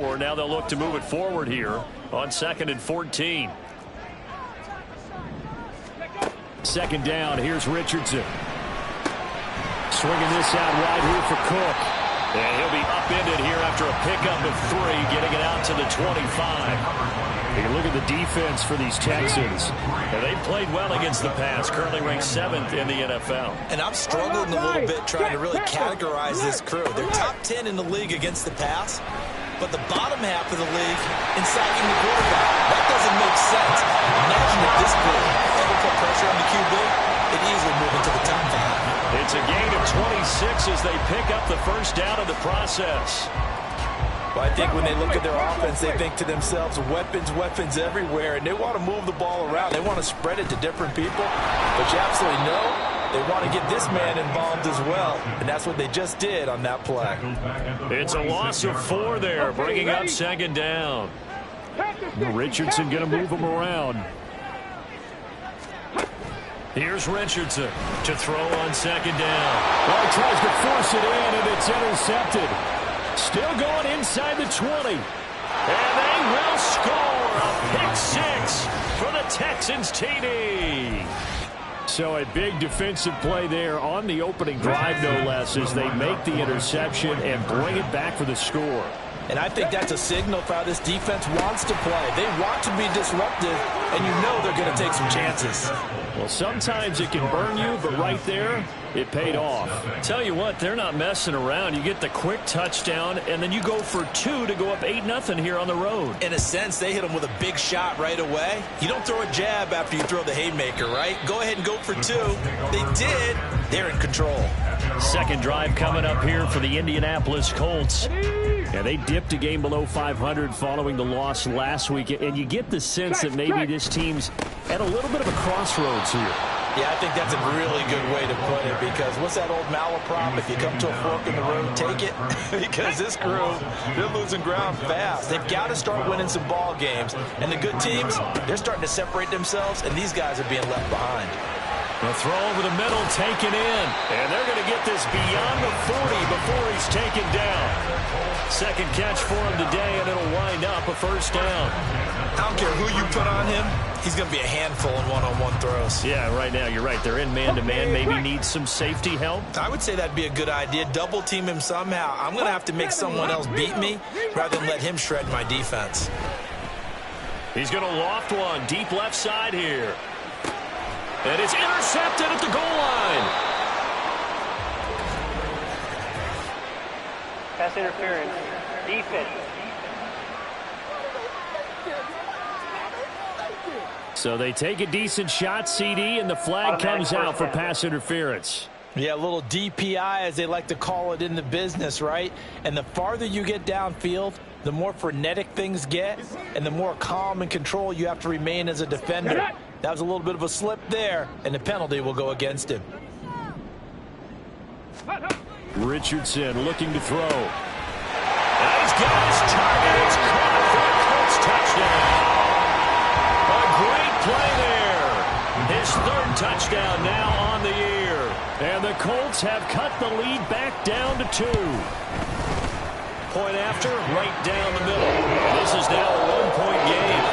Now they'll look to move it forward here on 2nd and 14. Second down. Here's Richardson. Swinging this out wide here for Cook. And he'll be upended here after a pickup of 3, getting it out to the 25. You look at the defense for these Texans. And they've played well against the pass, currently ranked 7th in the NFL. And I'm struggling a little bit trying to really categorize this crew. They're top 10 in the league against the pass, but the bottom half of the league in sacking the quarterback. That doesn't make sense. Imagine if this crew ever put pressure on the QB, it easily move into the top 5. It's a gain of 26 as they pick up the first down of the process. Well, I think when they look at their offense, they think to themselves, weapons everywhere, and they want to move the ball around. They want to spread it to different people, but you absolutely know they want to get this man involved as well, and that's what they just did on that play. It's a loss of 4 there, bringing up 2nd down. Richardson going to move him around. Here's Richardson to throw on 2nd down. Well, he tries to force it in, and it's intercepted. Still going inside the 20. And they will score a pick 6 for the Texans TD. So a big defensive play there on the opening drive, no less, as they make the interception and bring it back for the score. And I think that's a signal for how this defense wants to play. They want to be disruptive, and you know they're going to take some chances. Well, sometimes it can burn you, but right there, it paid off. Tell you what, they're not messing around. You get the quick touchdown, and then you go for 2 to go up 8-0 here on the road. In a sense, they hit them with a big shot right away. You don't throw a jab after you throw the haymaker, right? Go ahead and go for 2. They did. They're in control. Second drive coming up here for the Indianapolis Colts. Yeah, they dipped a game below 500 following the loss last week, and you get the sense that maybe this team's at a little bit of a crossroads here. Yeah, I think that's a really good way to put it, because what's that old malaprop? If you come to a fork in the road, take it. Because this crew, they're losing ground fast. They've got to start winning some ball games. And the good teams, they're starting to separate themselves, and these guys are being left behind. The throw over the middle, taken in. And they're going to get this beyond the 40 before he's taken down. Second catch for him today, and it'll wind up a first down. I don't care who you put on him. He's going to be a handful in one-on-one throws. Yeah, right now, you're right. They're in man-to-man. Maybe need some safety help. I would say that'd be a good idea. Double team him somehow. I'm going to have to make someone else beat me rather than let him shred my defense. He's going to loft one deep left side here. And it's intercepted at the goal line. Pass interference. Defense. So they take a decent shot, CD, and the flag comes out for pass interference. Yeah, a little DPI, as they like to call it in the business, right? And the farther you get downfield, the more frenetic things get, and the more calm and control you have to remain as a defender. That was a little bit of a slip there, and the penalty will go against him. Richardson looking to throw. And he's got his target. It's caught for a Colts touchdown. A great play there. His 3rd touchdown now on the year. And the Colts have cut the lead back down to 2. Point after, right down the middle. This is now a 1-point game.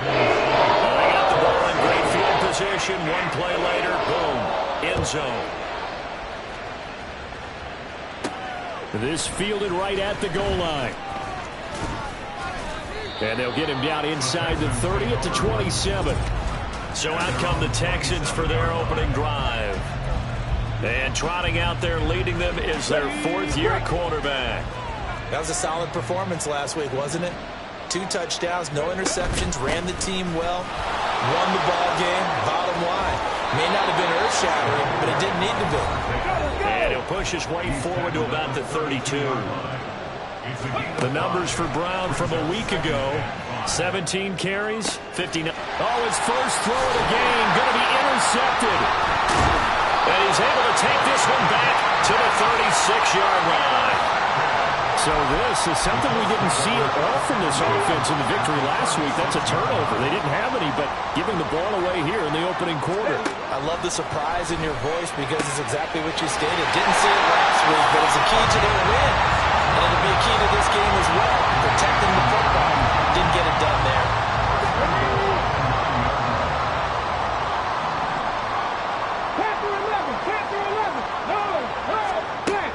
They got the ball in great field position. 1 play later, boom, end zone. This fielded right at the goal line. And they'll get him down inside the 30 at the 27. So out come the Texans for their opening drive. And trotting out there leading them is their 4th-year quarterback. That was a solid performance last week, wasn't it? 2 touchdowns, no interceptions, ran the team well, won the ball game, bottom line. May not have been earth-shattering, but it didn't need to be. And he'll push his way forward to about the 32. The numbers for Brown from a week ago: 17 carries, 59. Oh, his first throw of the game going to be intercepted. And he's able to take this one back to the 36-yard line. So this is something we didn't see at all from this offense in the victory last week. That's a turnover. They didn't have any, but giving the ball away here in the opening quarter. I love the surprise in your voice, because it's exactly what you stated. Didn't see it last week, but it's a key to their win. And it'll be a key to this game as well, protecting the football. Didn't get it done there.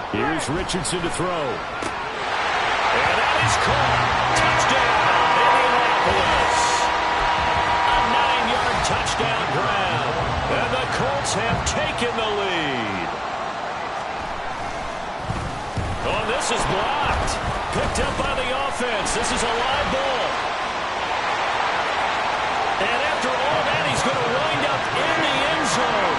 Here's Richardson to throw. And that is caught. Touchdown, Indianapolis. A 9-yard touchdown grab. And the Colts have taken the lead. Oh, this is blocked. Picked up by the offense. This is a live ball. And after all that, he's going to wind up in the end zone.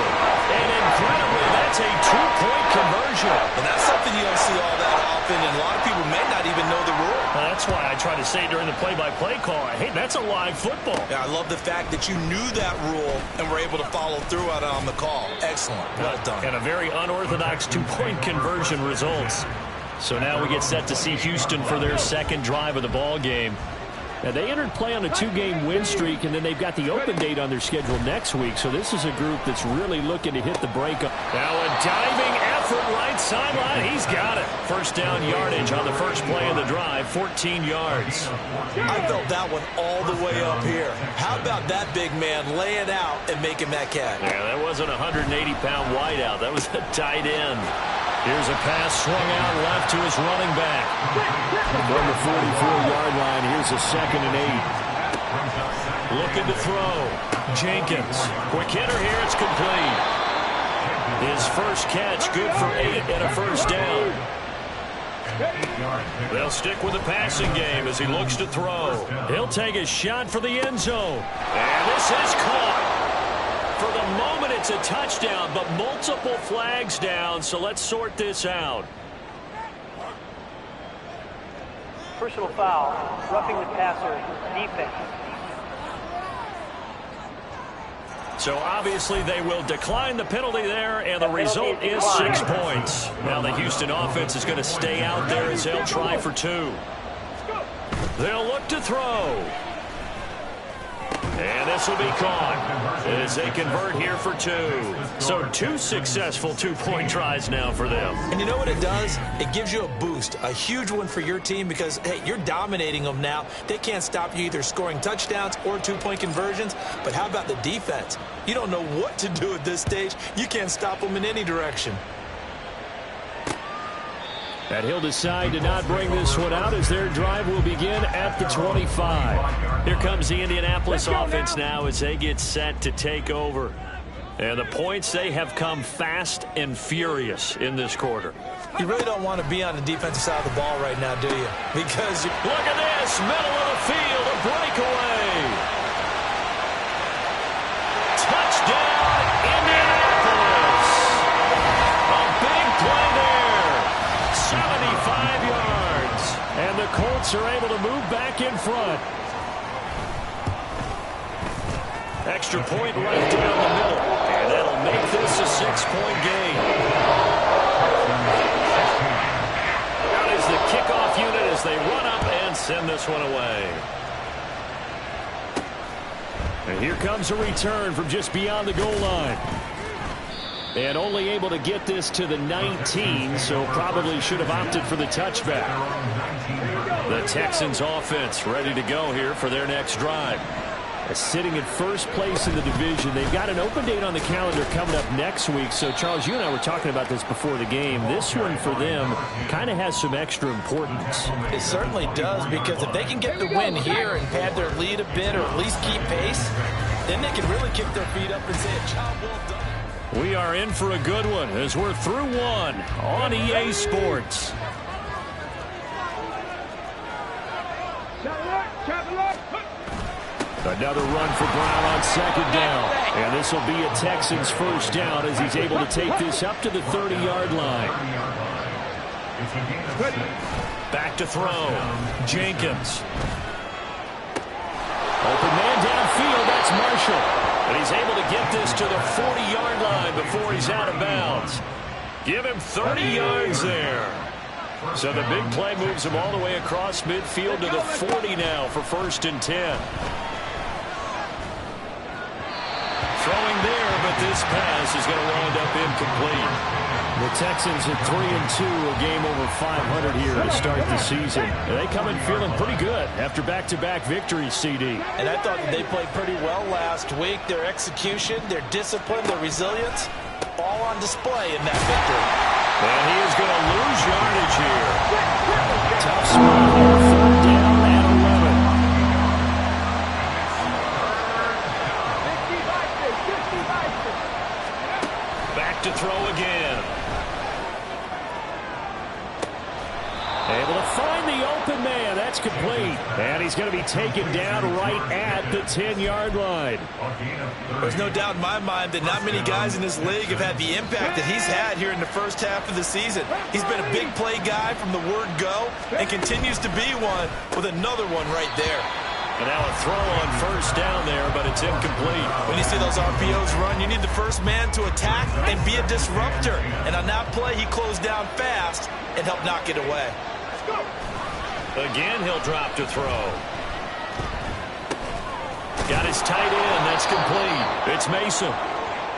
And incredibly, that's a 2-point conversion. And that's something you don't see all that often, and a lot of people may not even know the rule. Well, that's why I try to say during the play-by-play call, hey, that's a live football. Yeah, I love the fact that you knew that rule and were able to follow through on the call. Excellent. Well done. And a very unorthodox 2-point conversion results. So now we get set to see Houston for their second drive of the ball game. Now, they entered play on a 2-game win streak, and then they've got the open date on their schedule next week. So this is a group that's really looking to hit the break. Now a diving effort right sideline. He's got it. First down yardage on the first play of the drive, 14 yards. I felt that one all the way up here. How about that big man laying out and making that catch? Yeah, that wasn't a 180-pound wideout. That was a tight end. Here's a pass swung out left to his running back. From the 44-yard line, here's a 2nd and 8. Looking to throw. Jenkins. Quick hitter here. It's complete. His first catch, good for 8 and a first down. They'll stick with the passing game as he looks to throw. He'll take a shot for the end zone. And this is caught. For the moment, it's a touchdown, but multiple flags down, so let's sort this out. Personal foul, roughing the passer, defense. So obviously they will decline the penalty there, and the result is 6 points. Now the Houston offense is going to stay out there as they'll try for 2. They'll look to throw. And this will be caught as they convert here for 2. So 2 successful 2-point tries now for them. And you know what it does? It gives you a boost, a huge one for your team because, hey, you're dominating them now. They can't stop you either scoring touchdowns or 2-point conversions. But how about the defense? You don't know what to do at this stage. You can't stop them in any direction. And he'll decide to not bring this one out as their drive will begin at the 25. Here comes the Indianapolis offense now as they get set to take over. And the points, they have come fast and furious in this quarter. You really don't want to be on the defensive side of the ball right now, do you? Because look at this, middle of the field, a breakaway. Touchdown, Indianapolis. A big play there. 75 yards. And the Colts are able to move back in front. Extra point right down the middle. And that'll make this a 6-point game. Out is the kickoff unit as they run up and send this one away. And here comes a return from just beyond the goal line. And only able to get this to the 19, so probably should have opted for the touchback. The Texans offense ready to go here for their next drive. Sitting in first place in the division. They've got an open date on the calendar coming up next week. So, Charles, you and I were talking about this before the game. This one for them kind of has some extra importance. It certainly does, because if they can get the win here and pad their lead a bit or at least keep pace, then they can really kick their feet up and say a job well done. We are in for a good one as we're through one on EA Sports. Another run for Brown on second down. And this will be a Texans first down as he's able to take this up to the 30-yard line. Back to throw. Jenkins. Open man downfield. That's Marshall. And he's able to get this to the 40-yard line before he's out of bounds. Give him 30 yards there. So the big play moves him all the way across midfield to the 40 now for 1st and 10. Throwing there, but this pass is going to wind up incomplete. The Texans at 3-2, a game over 500 here to start the season. They come in feeling pretty good after back-to-back victories, CD. And I thought that they played pretty well last week. Their execution, their discipline, their resilience, all on display in that victory. And he is going to lose yardage here. Tough spot here, 3rd down and 11. Back to throw again. Able to find the open man. That's complete. And he's going to be taken down right at the 10-yard line. There's no doubt in my mind that not many guys in this league have had the impact that he's had here in the first half of the season. He's been a big play guy from the word go and continues to be one with another one right there. And now a throw on 1st down there, but it's incomplete. When you see those RPOs run, you need the first man to attack and be a disruptor. And on that play, he closed down fast and helped knock it away. Again, he'll drop to throw. Got his tight end. That's complete. It's Mason.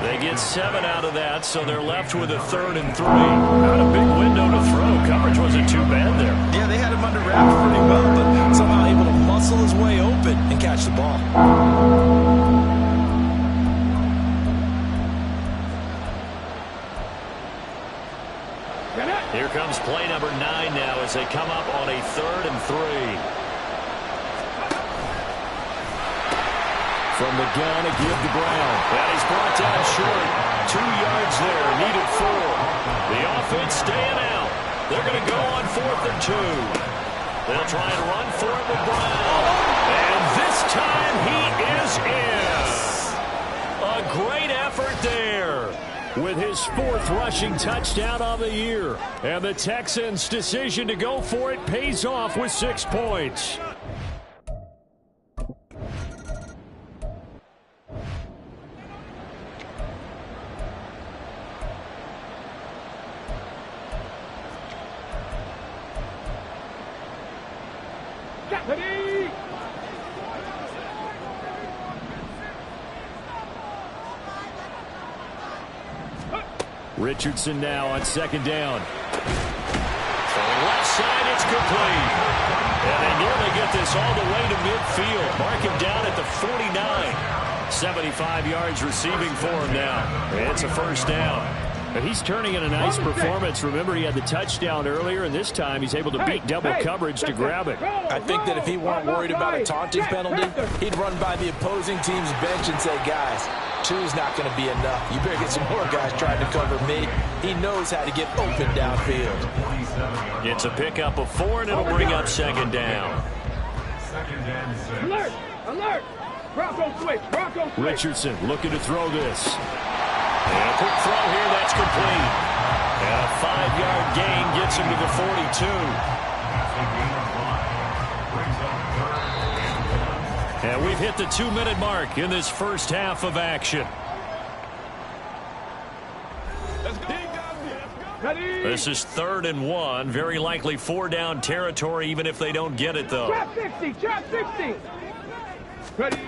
They get 7 out of that, so they're left with a 3rd and 3. Not a big window to throw. Coverage wasn't too bad there. Yeah, they had him under wraps pretty well, but somehow able to muscle his way open and catch the ball. Here comes play number 9 now as they come up on a 3rd and 3. From the gun, a give to Brown. And he's brought down short. 2 yards there, needed 4. The offense staying out. They're going to go on 4th and 2. They'll try and run for it with Brown. And this time he is in. A great effort there, with his 4th rushing touchdown on the year. And the Texans' decision to go for it pays off with 6 points. Richardson now on 2nd down. From the left side, it's complete. And they nearly get this all the way to midfield. Mark him down at the 49. 75 yards receiving for him now. It's a 1st down. But he's turning in a nice performance. Remember, he had the touchdown earlier, and this time he's able to beat double coverage to grab it. I think that if he weren't worried about a taunting penalty, he'd run by the opposing team's bench and say, guys, 2's not going to be enough. You better get some more guys trying to cover me. He knows how to get open downfield. It's a pickup of 4, and it'll bring up 2nd down. Alert! Alert! Bronco switch! Bronco switch! Richardson looking to throw this. And a quick throw here, that's complete. And a 5-yard gain gets him to the 42. And we've hit the 2-minute mark in this first half of action. This is 3rd and 1. Very likely 4-down territory, even if they don't get it, though. Trap 60! Trap 60! Ready?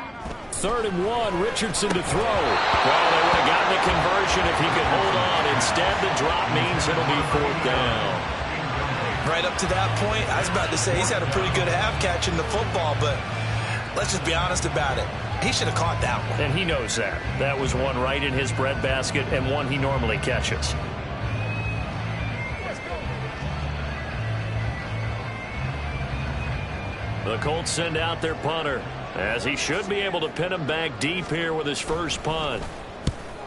3rd and 1, Richardson to throw. Well, they would have gotten the conversion if he could hold on. Instead, the drop means it'll be 4th down. Right up to that point, I was about to say he's had a pretty good half catching the football, but let's just be honest about it. He should have caught that one. And he knows that. That was one right in his breadbasket and one he normally catches. The Colts send out their punter, as he should be able to pin him back deep here with his first punt.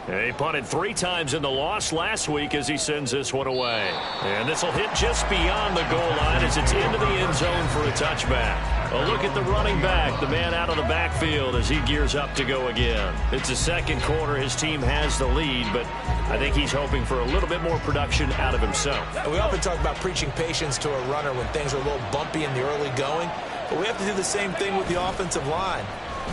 And he punted 3 times in the loss last week as he sends this one away. And this will hit just beyond the goal line as it's into the end zone for a touchback. A look at the running back, the man out of the backfield as he gears up to go again. It's the 2nd quarter. His team has the lead, but I think he's hoping for a little bit more production out of himself. And we often talk about preaching patience to a runner when things are a little bumpy in the early going, but we have to do the same thing with the offensive line.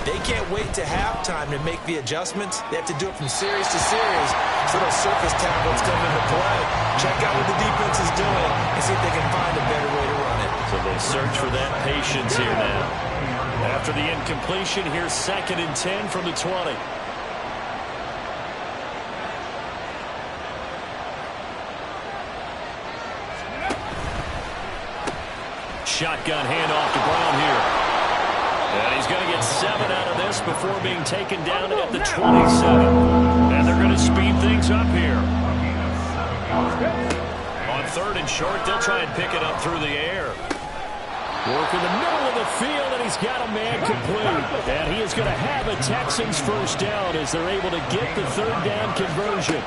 They can't wait to halftime to make the adjustments. They have to do it from series to series, so those surface tablets come into play. Check out what the defense is doing and see if they can find a better way to run it. So they search for that patience here now. After the incompletion, here's 2nd and 10 from the 20. shotgun handoff to Brown here. And he's going to get 7 out of this before being taken down at the 27. And they're going to speed things up here. On 3rd and short, they'll try and pick it up through the air. Work in the middle of the field, and he's got a man complete. And he is going to have a Texans first down as they're able to get the 3rd down conversion.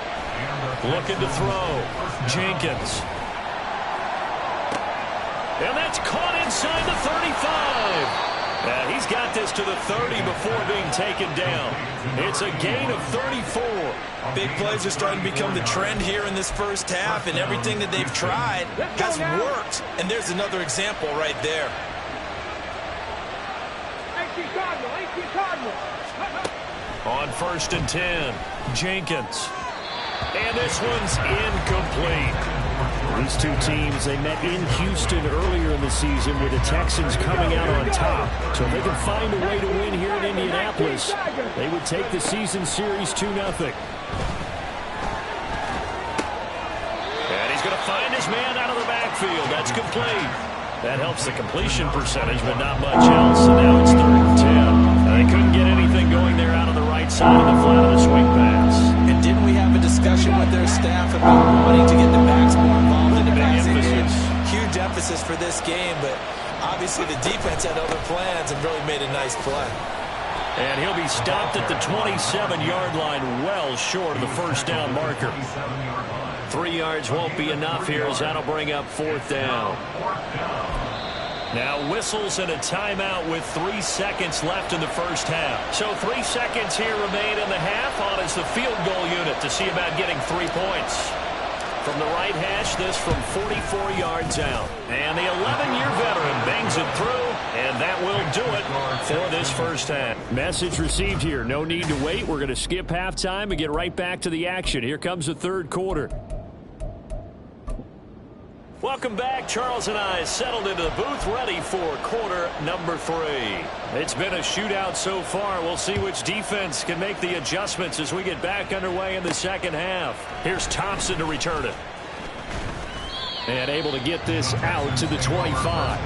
Looking to throw. Jenkins. And that's caught inside the 35. And he's got this to the 30 before being taken down. It's a gain of 34. Big plays are starting to become the trend here in this first half, and everything that they've tried has worked. And there's another example right there. 18 Cardinal. On 1st and 10, Jenkins. And this one's incomplete. These two teams, they met in Houston earlier in the season with the Texans coming out on top. So if they can find a way to win here in Indianapolis, they would take the season series 2-0. And he's going to find his man out of the backfield. That's complete. That helps the completion percentage, but not much else. And now it's 3rd and 10. They couldn't get anything going there out of the right side of the flat of the swing pass. And didn't we have a discussion with their staff about wanting to get the backs more involved in the passing game? Huge emphasis for this game, but obviously the defense had other plans and really made a nice play. And he'll be stopped at the 27-yard line, well short of the first down marker. 3 yards won't be enough here as that'll bring up 4th down. Now whistles and a timeout with 3 seconds left in the first half. So 3 seconds here remain in the half on as the field goal unit to see about getting 3 points. From the right hash, this from 44 yards out. And the 11-year veteran bangs it through, and that will do it for this first half. Message received here. No need to wait. We're going to skip halftime and get right back to the action. Here comes the 3rd quarter. Welcome back. Charles and I settled into the booth ready for quarter number 3. It's been a shootout so far. We'll see which defense can make the adjustments as we get back underway in the second half. Here's Thompson to return it. And able to get this out to the 25.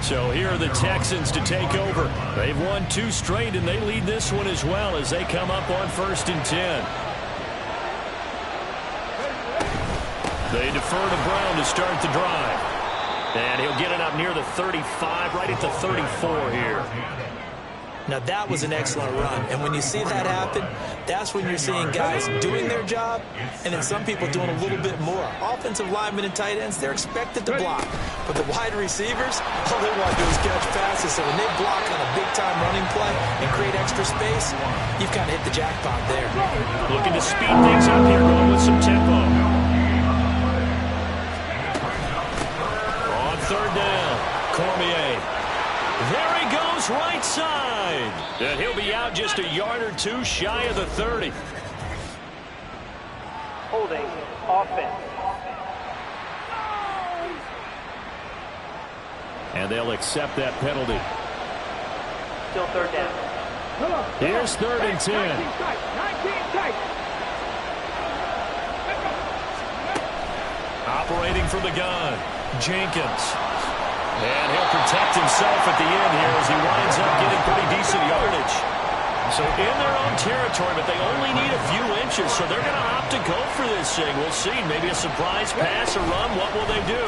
So here are the Texans to take over. They've won 2 straight, and they lead this one as well as they come up on 1st and 10. They defer to Brown to start the drive. And he'll get it up near the 35, right at the 34 here. Now that was an excellent run, and when you see that happen, that's when you're seeing guys doing their job, and then some people doing a little bit more. Offensive linemen and tight ends, they're expected to block, but the wide receivers, all they want to do is catch passes. So when they block on a big-time running play and create extra space, you've kind of hit the jackpot there. Looking to speed things up here, going with some tempo. On 3rd down, Cormier. There he goes, right side. And he'll be out just a yard or 2 shy of the 30. Holding offense. And they'll accept that penalty. Still 3rd down. Here's 3rd and 10. 19 tight. Operating from the gun, Jenkins. And he'll protect himself at the end here as he winds up getting pretty decent yardage. So in their own territory, but they only need a few inches, so they're going to opt to go for this thing. We'll see. Maybe a surprise pass or run. What will they do?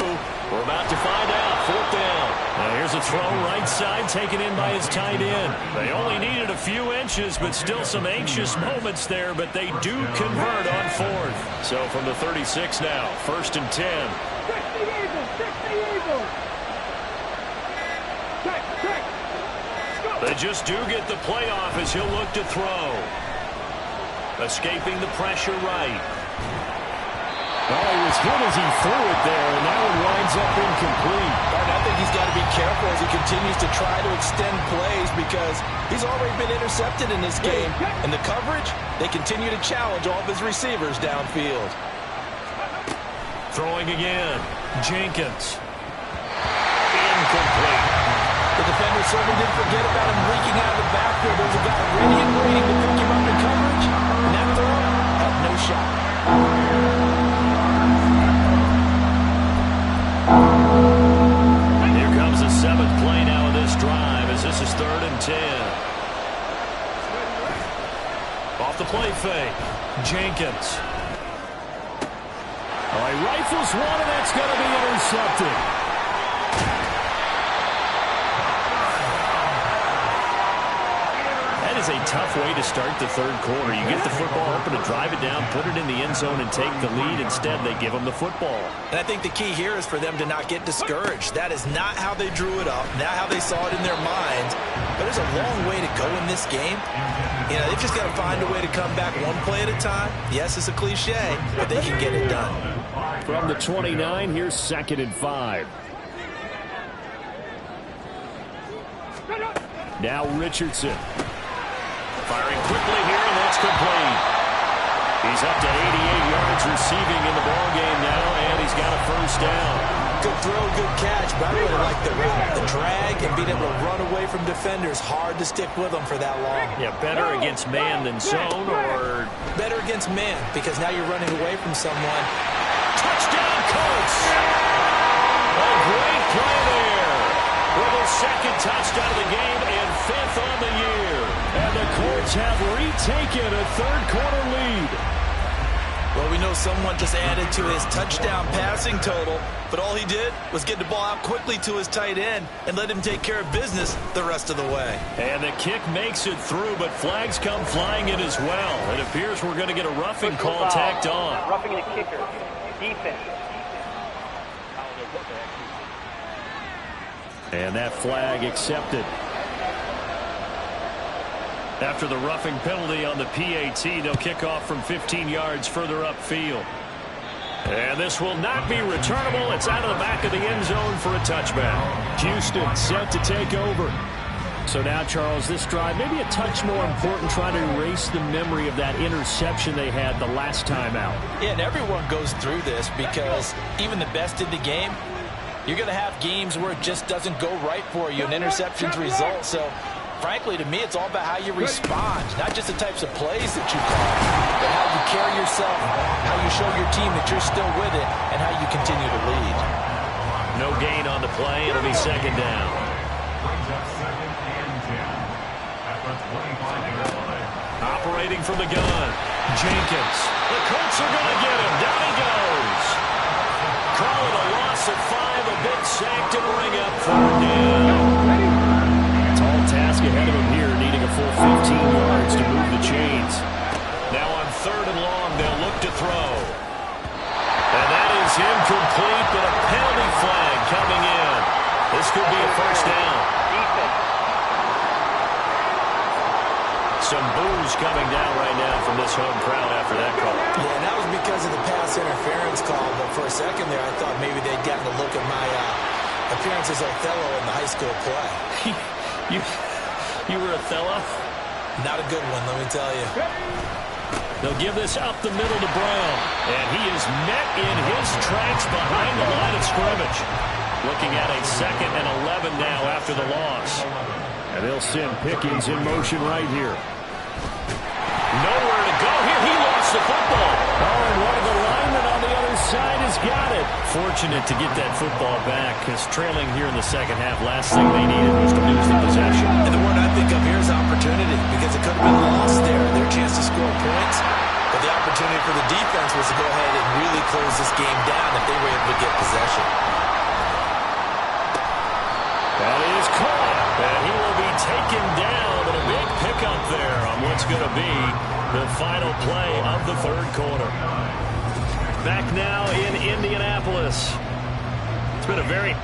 We're about to find out. 4th down. Now here's a throw right side taken in by his tight end. They only needed a few inches, but still some anxious moments there, but they do convert on 4th. So from the 36 now, 1st and 10. 60 Eagles. They just do get the playoff as he'll look to throw. Escaping the pressure right. Oh, he was hit as he threw it there, and that one winds up incomplete. And I think he's got to be careful as he continues to try to extend plays because he's already been intercepted in this game. And the coverage, they continue to challenge all of his receivers downfield. Throwing again. Jenkins. Incomplete. The defender certainly didn't forget about him leaking out of the backfield. There's a guy ready and waiting to pick him up in coverage. And that throw had no shot. Here comes Off the play fake. Jenkins. Oh, he rifles one, and that's going to be intercepted. That is a tough way to start the third quarter. You get the football open to drive it down, put it in the end zone, and take the lead. Instead, they give them the football. And I think the key here is for them to not get discouraged. That is not how they drew it up, not how they saw it in their minds. But there's a long way to go in this game. You know, they've just got to find a way to come back one play at a time. Yes, it's a cliche, but they can get it done. From the 29, here's 2nd and 5. Now Richardson. Firing quickly here, and that's complete. He's up to 88 yards receiving in the ballgame now, and he's got a first down. Good throw, good catch, but I really like the route. The drag and being able to run away from defenders. Hard to stick with them for that long. Yeah, better against man than zone, or... Better against man, because now you're running away from someone. Touchdown, Colts! A great play there. With his 2nd touchdown of the game and 5th on the year. And the Colts have retaken a third-quarter lead. Well, we know someone just added to his touchdown passing total, but all he did was get the ball out quickly to his tight end and let him take care of business the rest of the way. And the kick makes it through, but flags come flying in as well. It appears we're going to get a roughing call tacked on. Roughing the kicker. Defense. And that flag accepted. After the roughing penalty on the PAT, they'll kick off from 15 yards further upfield. And this will not be returnable. It's out of the back of the end zone for a touchback. Houston set to take over. So now, Charles, this drive maybe a touch more important, trying to erase the memory of that interception they had the last time out. Yeah, and everyone goes through this because even the best in the game, you're going to have games where it just doesn't go right for you, and interceptions result. So, frankly, to me, it's all about how you respond, not just the types of plays that you call, but how you carry yourself, how you show your team that you're still with it, and how you continue to lead. No gain on the play. It'll be 2nd down. Operating from the gun, Jenkins. The Colts are going to get him. Down he goes. Call it a loss of 5. A big sack to bring up 4th down. Tall task ahead of him here, needing a full 15 yards to move the chains. Now on 3rd and long, they'll look to throw. And that is incomplete, but a penalty flag coming in. This could be a first down. Some boos coming down right now from this home crowd after that call. Yeah, and that was because of the pass interference call. But for a second there, I thought maybe they'd gotten a look at my appearance as Othello in the high school play. You were Othello? Not a good one, let me tell you. They'll give this up the middle to Brown. And he is met in his tracks behind the line of scrimmage. Looking at a 2nd and 11 now after the loss. And they'll send Pickens in motion right here. Nowhere to go here. He lost the football. Oh, and one of the linemen on the other side has got it. Fortunate to get that football back, because trailing here in the second half, last thing they needed was to lose the possession. And the word I think of here is opportunity, because it could have been lost there. Their chance to score points. But the opportunity for the defense was to go ahead and really close this game down if they were able to get possession. That is caught, and he will be taken down, but a big pickup there on what's going to be the final play of the third quarter. Back now in Indianapolis. It's been a very...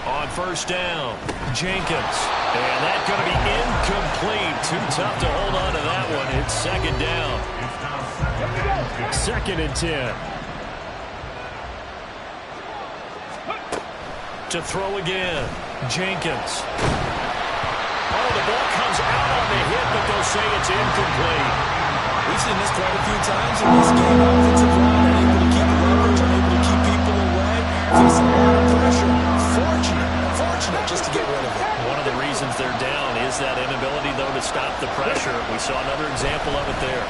On first down, Jenkins. And that's going to be incomplete. Too tough to hold on to that one. It's 2nd down. 2nd and 10. To throw again, Jenkins. Oh, the ball comes out on the hit, but they'll say it's incomplete. We've seen this quite a few times in this game. Offensive line unable to keep the leverage, unable to keep people away. Facing a lot of pressure. Fortunate just to get rid of it. One of the reasons they're down is that inability, though, to stop the pressure. We saw another example of it there.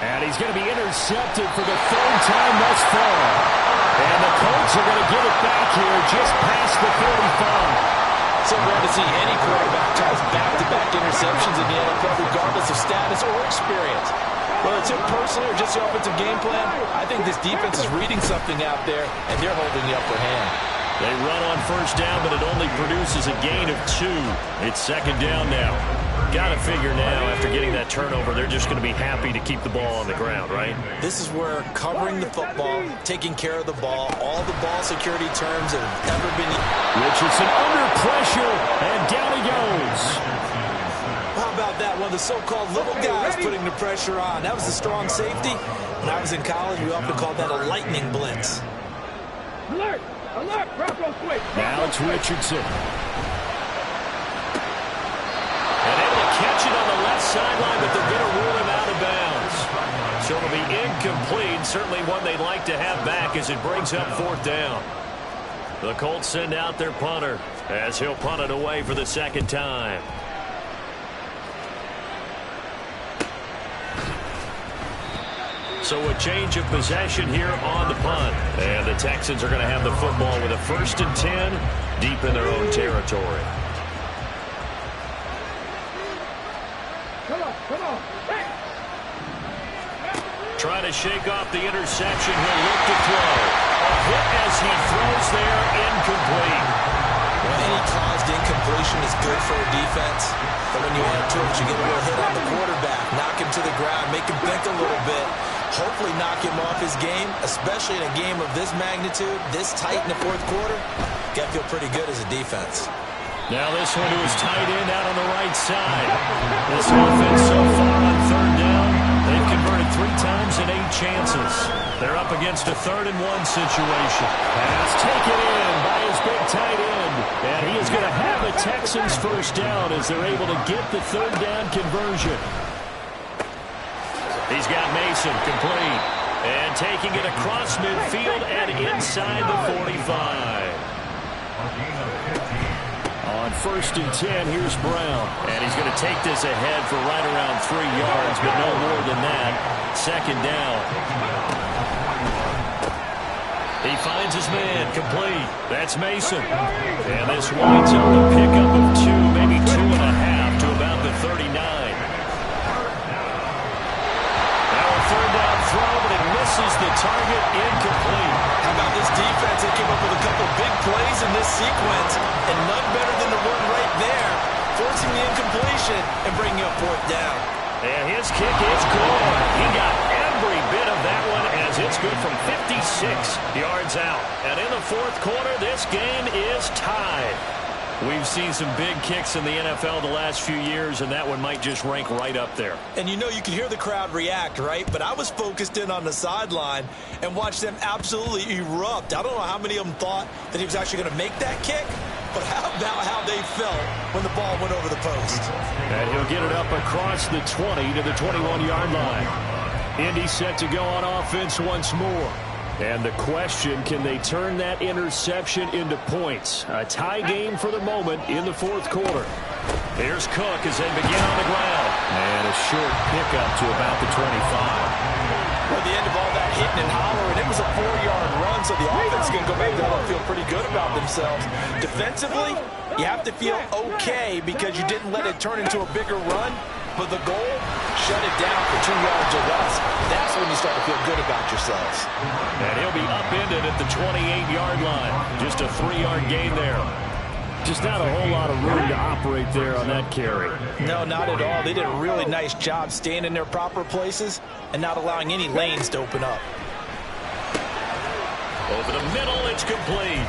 And he's going to be intercepted for the third time thus far. And the Colts are going to get it back here just past the 45. So rare to see any quarterback toss back-to-back interceptions in the NFL, regardless of status or experience. Whether it's him personally or just the offensive game plan, I think this defense is reading something out there, and they're holding the upper hand. They run on first down, but it only produces a gain of 2. It's second down now. Got to figure now, after getting that turnover, they're just going to be happy to keep the ball on the ground, right? This is where covering the football, taking care of the ball, all the ball security terms that have ever been. Richardson under pressure, and down he goes. How about that? One of the so-called little guys putting the pressure on. That was a strong safety. When I was in college, we often called that a lightning blitz. Alert! Alert! Bronco switch! Now it's Richardson. And able to catch it on the left sideline, but they're going to rule him out of bounds. So it'll be incomplete. Certainly one they'd like to have back as it brings up fourth down. The Colts send out their punter as he'll punt it away for the second time. So a change of possession here on the punt. And the Texans are going to have the football with a 1st and 10 deep in their own territory. Come on, come on. Hey. Trying to shake off the interception. He'll look to throw. A hit as he throws there, incomplete. Well, any caused incompletion is good for a defense. But when you add to it, you get a little hit on the quarterback, knock him to the ground, make him think a little bit, hopefully knock him off his game, especially in a game of this magnitude, this tight in the fourth quarter. Got to feel pretty good as a defense. Now this one to his tight end out on the right side. This offense so far on third down, they've converted 3 times in 8 chances. They're up against a 3rd and 1 situation. Pass taken in by his big tight end. And he is going to have a Texans first down as they're able to get the 3rd down conversion. He's got Mason complete. And taking it across midfield and inside the 45. On 1st and 10, here's Brown. And he's going to take this ahead for right around 3 yards, but no more than that. Second down. He finds his man, complete. That's Mason. And this winds up a pickup of 2, maybe 2.5 to about the 39. Now a 3rd down throw, but it misses the target, incomplete. How about this defense? They came up with a couple big plays in this sequence, and none better than the one right there, forcing the incompletion and bringing up 4th down. And his kick is good. He got every bit of that one as it's good from 56 yards out. And in the fourth quarter, this game is tied. We've seen some big kicks in the NFL the last few years, and that one might just rank right up there. And you know, you can hear the crowd react, right? But I was focused in on the sideline and watched them absolutely erupt. I don't know how many of them thought that he was actually going to make that kick, but how about how they felt when the ball went over the post? And he'll get it up across the 20 to the 21-yard line. Indy set to go on offense once more. And the question, can they turn that interception into points? A tie game for the moment in the fourth quarter. Here's Cook as they begin on the ground. And a short pickup to about the 25. At the end of all that hitting and hollering, it was a 4-yard run, so the offense is going to go back there and feel pretty good about themselves. Defensively, you have to feel okay because you didn't let it turn into a bigger run. But the goal, shut it down for 2 yards or less. That's when you start to feel good about yourselves. And he'll be upended at the 28-yard line. Just a 3-yard gain there. Just not a whole lot of room to operate there on that carry. No, not at all. They did a really nice job staying in their proper places and not allowing any lanes to open up. Over the middle, it's complete.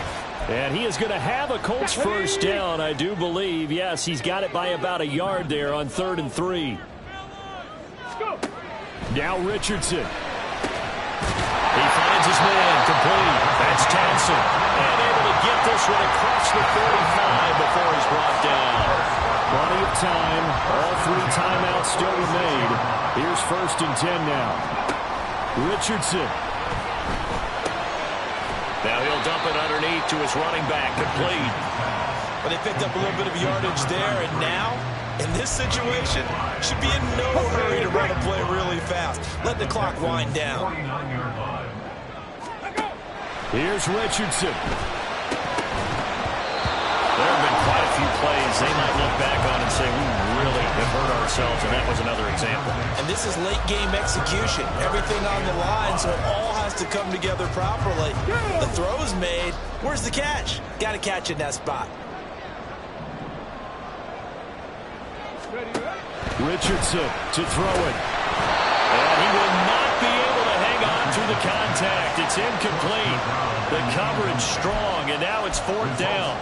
And he is going to have a Colts first down, I do believe. Yes, he's got it by about a yard there on 3rd and 3. Now Richardson. He finds his man, complete. That's Townsend. And able to get this one across the 45 before he's brought down. Plenty of time. All 3 timeouts still remain. Here's 1st and 10 now. Richardson. Now he'll dump it underneath to his running back, complete. But they picked up a little bit of yardage there, and now In this situation, should be in no hurry to run a play really fast. Let the clock wind down. Here's Richardson. There have been quite a few plays they might look back on and say, we really have hurt ourselves, and that was another example. And this is late-game execution. Everything on the line, so it all has to come together properly. The throw's made. Where's the catch? Got to catch in that spot. Richardson to throw it. And he will not be able to hang on through the contact. It's incomplete. The coverage strong, and now it's fourth down.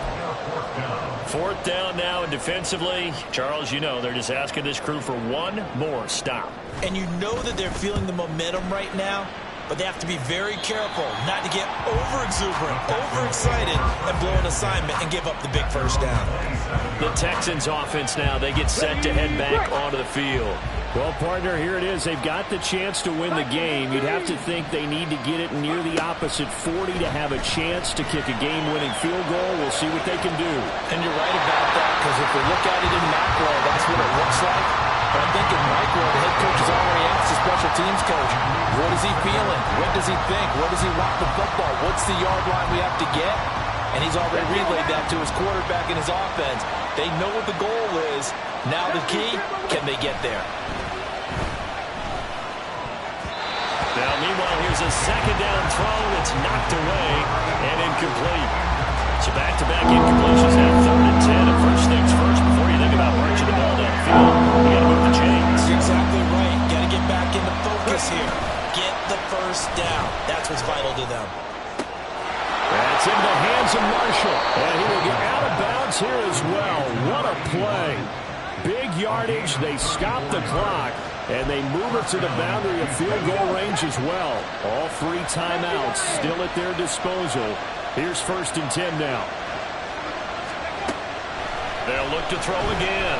Fourth down now, and defensively, Charles, you know, they're just asking this crew for one more stop. And you know that they're feeling the momentum right now, but they have to be very careful not to get over-exuberant, overexcited, and blow an assignment and give up the big first down. The Texans offense now, they get set to head back onto the field. Well, partner, here it is. They've got the chance to win the game. You'd have to think they need to get it near the opposite 40 to have a chance to kick a game-winning field goal. We'll see what they can do. And you're right about that, because if we look at it in macro, that's what it looks like. But I'm thinking micro, the head coach has already asked the special teams coach, what is he feeling? What does he think? What does he want the football? What's the yard line we have to get? And he's already relayed that to his quarterback and his offense. They know what the goal is. Now the key, can they get there? Now, meanwhile, here's a second down throw. It's knocked away and incomplete. So back-to-back incompletions now, 3rd and 10. And first things first, before you think about marching the ball down the field, you got to move the chains. You're exactly right. Got to get back into focus here. Get the first down. That's what's vital to them. That's in the hands of Marshall. And he will get out of bounds here as well. What a play. Big yardage. They stop the clock. And they move it to the boundary of field goal range as well. All 3 timeouts still at their disposal. Here's 1st and 10 now. They'll look to throw again.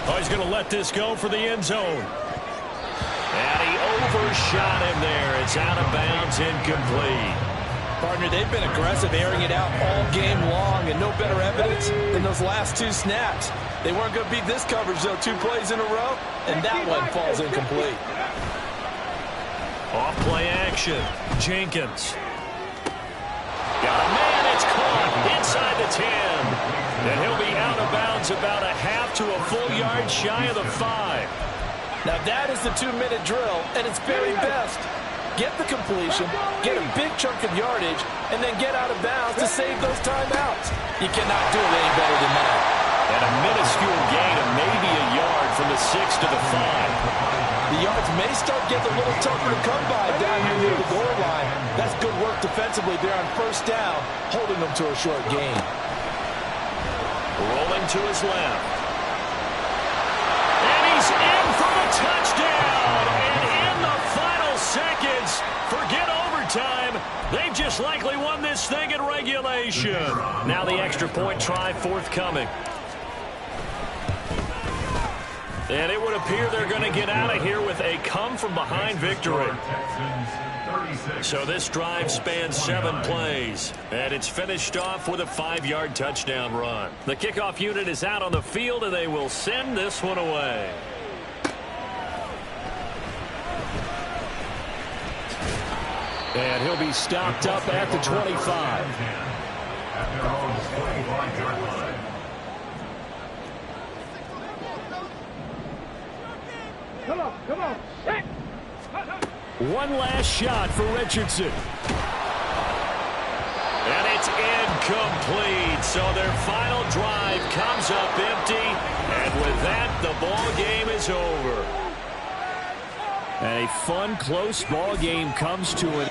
Oh, he's going to let this go for the end zone. And he overshot him there. It's out of bounds, incomplete. Partner, they've been aggressive, airing it out all game long, and no better evidence than those last 2 snaps. They weren't going to beat this coverage, though, 2 plays in a row, and that one falls incomplete. Off play action. Jenkins. Got a man, it's caught inside the 10. And he'll be out of bounds about a half to a full yard shy of the 5. Now that is the 2-minute drill, and it's very best. Get the completion, get a big chunk of yardage, and then get out of bounds to save those timeouts. You cannot do it any better than that. And a minuscule gain of maybe a yard from the 6 to the 5. The yards may start getting a little tougher to come by down here near the goal line. That's good work defensively there on first down, holding them to a short gain. Rolling to his left. And he's in for the touchdown. And in the final seconds, forget overtime. They've just likely won this thing in regulation. Now the extra point try forthcoming. And it would appear they're going to get out of here with a come-from-behind victory. So this drive spans 7 plays, and it's finished off with a 5-yard touchdown run. The kickoff unit is out on the field, and they will send this one away. And he'll be stopped up at the 25. Come on, come on. Hey. One last shot for Richardson. And it's incomplete. So their final drive comes up empty. And with that, the ball game is over. And a fun, close ball game comes to an